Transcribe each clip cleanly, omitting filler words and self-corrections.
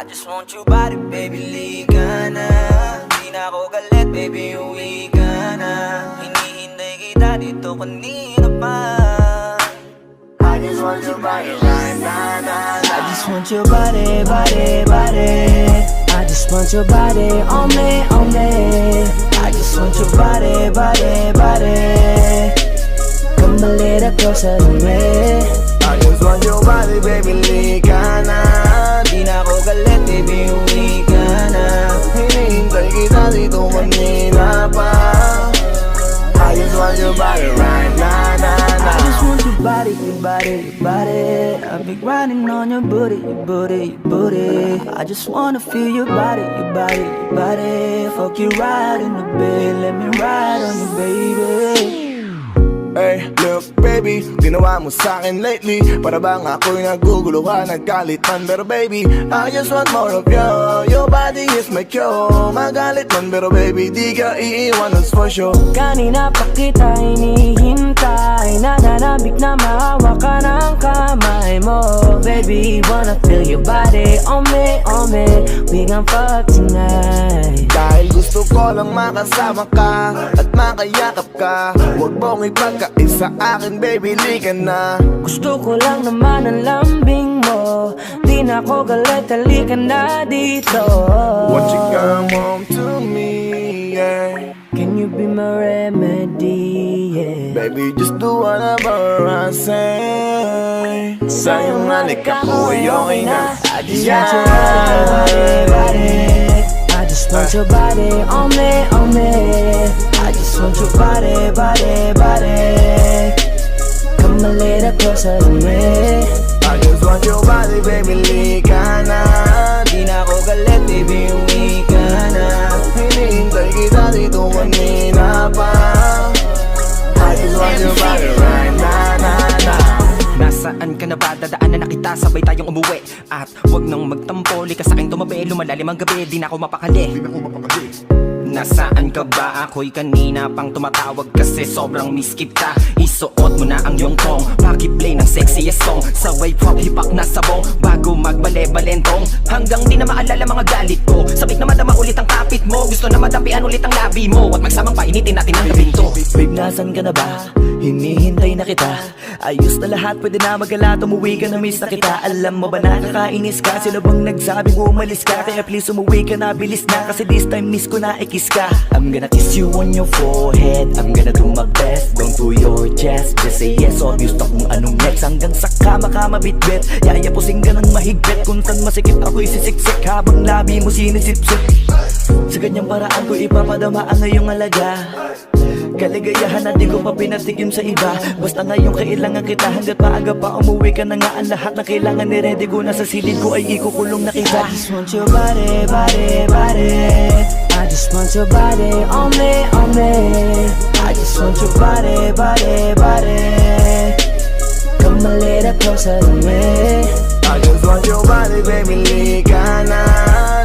I just want your body, baby, liga na. Di na ako galit, baby, uwi ka na. Hinihintay kita dito kanina pa. I just want your body right now. I just want your body, body, body. I just want your body on me, on me. I just want your body, body, body. Come a little closer to me. I just want your body, baby, liga na. Di na ako galit, baby, uwi ka na. Hinihintay kita dito kanina pa. I just want your body right now, nah. I just want your body, your body, your body. I've been grinding on your booty, your booty, your booty. I just wanna feel your body, your body, your body. Fuck you right in the bed, let me ride on you, baby. Hey, look baby, ginawa mo sa'kin lately. Para bang ako'y nagugulo ka, naggalit man. Pero baby, I just want more of you. Your body is my cure. Magalit man pero baby, di ka iiwan, that's for sure. Kanina pa kita hinihintay, nananabik na mahawa ka ng kamay mo. Baby, wanna feel your body on me, on me. We gon' fuck tonight. Dahil gusto ko lang makasama ka at makayakap ka. Huwag mong ipagkaisa akin, baby, liga na. Gusto ko lang naman ang lambing mo. Di na ako galit, halika na dito. Won't you come home to me, yeah. Can you be my remedy, yeah. Baby, just do whatever I say. Sa'yong halika ko ay okay na. I just want your body, body. I just want your body on me, on me. I just want your body, body, body. Come a little closer to me. I just want your body, baby, liga na. Di na ako galit, baby, uwi ka na. Hinihintay kita dito kanina pa. I just want your body right now, nah. Nasaan ka na ba? Dadaanan na kita, sabay tayong umuwi. At wag nang magtampo, lika sa'king tumabi. Lumalalim ang gabi, di na ako mapakali. Nasaan ka ba? Ako'y kanina pang tumatawag kasi sobrang miss kita. Isuot mo na ang iyong tong, pakiplay ng sexiest song. Sabay pop hipak na sabong, bago magbale-balentong. Hanggang di na maalala mga galit ko. Sabik na madama ulit ang kapit mo. Gusto na madampian ulit ang labi mo. At magsamang painitin natin ang gabing to. Babe, nasan ka na ba? Hinihintay na kita. Ayos na lahat, pwede na magala. Umuwi ka na, miss na kita. Alam mo ba nakakainis ka? Sino bang nagsabing umalis ka? Kaya please umuwi ka na, bilis na. Kasi this time miss ko na ikis ka. I'm gonna kiss you on your forehead. I'm gonna do my best, down to your chest. Just say yes, obvious na kung anong next. Hanggang sa kama ka mabitbit. Yayapusing ka ng mahigpit. Kung saan masikip ako'y sisiksik, habang labi mo sinisipsip. Sa ganyang paraan ko ipapadama ang ngayong alaga. Kaligayahan na di ko pa pinatigim sa iba. Basta ngayon kailangan kita. Hanggat maaga pa umuwi ka na nga. Ang lahat na kailangan ni-ready ko na sa silid ko ay ikukulong na kita. I just want your body, body, body. I just want your body on me, on me. I just want your body, body, body. Come a little closer to me. I just want your body, baby, liga na.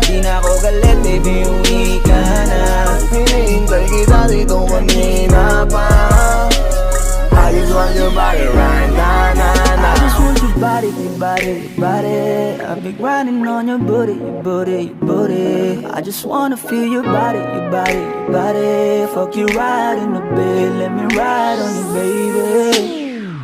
Di na ako galit, baby, uwi ka na. Hinihintay kita dito kanina pa. I just want your body right now, nah. I just want your body, your body, your body. I've been grinding on your booty, your booty, your booty. I just wanna feel your body, your body, your body. Fuck you right in the bed, let me ride on you, baby.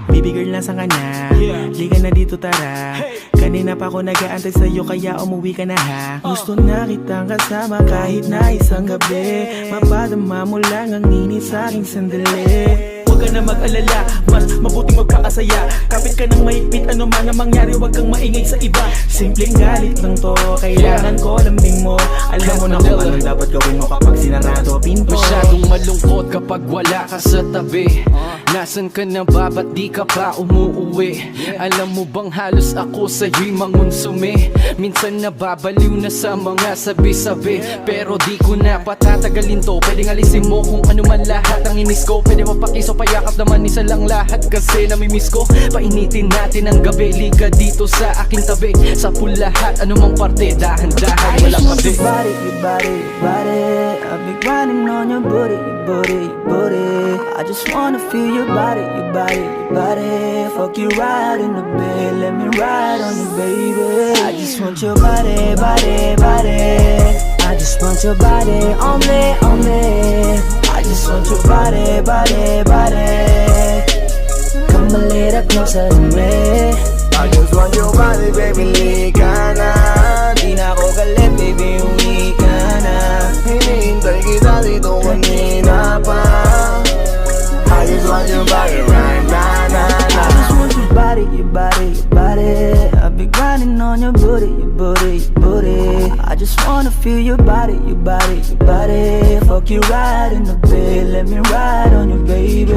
Baby girl, nasa kanya, liga na dito, tara. Kanina pa ako nag-aantay sa'yo, kaya umuwi ka na ha. Gusto na kitang kasama kahit na isang gabi. Mapadama mo lang ang init sa'king sandali. Huwag ka na mag-alala, mas mabuting magkakasaya. Kapit ka ng mahigpit, ano man ang mangyari, huwag kang maingay sa iba. Simpleng galit lang to, kailangan ko lambing mo. Alam mo na kung anong dapat gawin mo kapag sinarado pinto. Masyadong malungkot kapag wala ka sa tabi. Nasaan ka na ba? Ba't di ka pa umuuwi? Alam mo bang halos ako sa'yo'y mangonsume. Minsan nababaliw na sa mga sabi-sabi, pero di ko na patatagalin to. Pwedeng alisin mo kung ano man lahat ang inis ko. Pwede mapakiso, payakap naman isa lang lahat. Kasi namimiss ko, painitin natin ang gabi. Liga dito sa aking tabi, sa pool lahat, anumang parte, dahan-dahan, wala pati. Your body, your body, your body. I've been grinding on your booty, your booty, your booty. I just wanna feel your your body, your body, your body. Fuck you right in the bed, let me ride on you, baby. I just want your body, body, body. I just want your body on me, on me. I just want your body, body, body. Come a little closer to me. I just want your body, baby, lika na. Di na ako galit, baby, uwi ka na. Hinihintay kita dito kanina pa. I just want your body right now, nah, I just want your body, your body, your body. I've been grinding on your booty, your booty, your booty. I just wanna feel your body, your body, your body. Fuck you right in the bed, let me ride on you, baby.